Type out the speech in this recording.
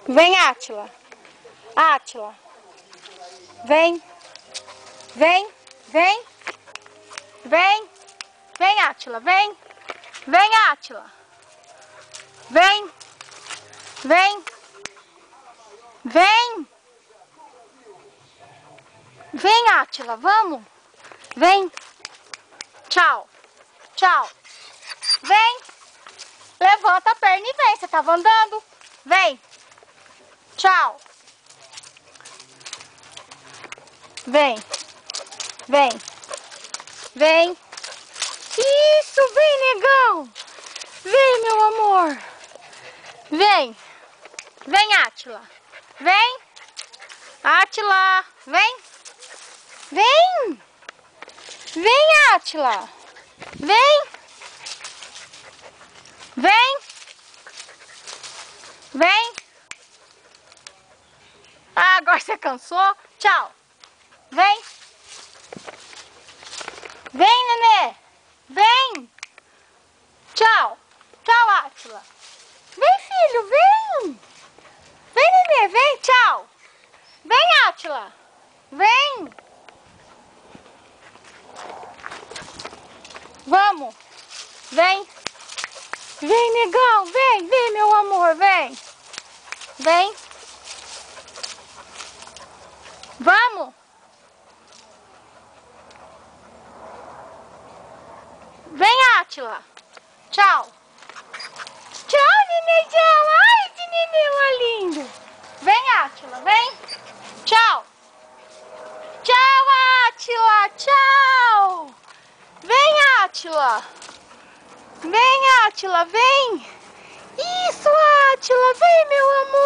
Vem, Átila. Átila. Vem. Vem. Vem. Vem. Vem, Átila. Vem. Vem, Átila. Vem. Vem. Vem. Vem, Átila. Vamos. Vem. Tchau. Tchau. Vem. Levanta a perna e vem. Você tava andando? Vem. Tchau. Vem. Vem. Vem. Isso, vem, negão. Vem, meu amor. Vem. Vem, Átila. Vem. Átila. Vem. Vem. Vem, Átila. Vem. Vem. Vem. Ah, agora você cansou? Tchau. Vem. Vem, nenê. Vem. Tchau. Tchau, Átila. Vem, filho, vem. Vem, nenê, vem. Tchau. Vem, Átila. Vem. Vamos. Vem. Vem, negão. Vem, vem, meu amor. Vem. Vem. Vamos. Vem, Átila. Tchau. Tchau, nenezão. Ai, que neném lindo. Vem, Átila. Vem. Tchau. Tchau, Átila. Tchau. Vem, Átila. Vem, Átila. Vem. Isso, Átila. Vem, meu amor.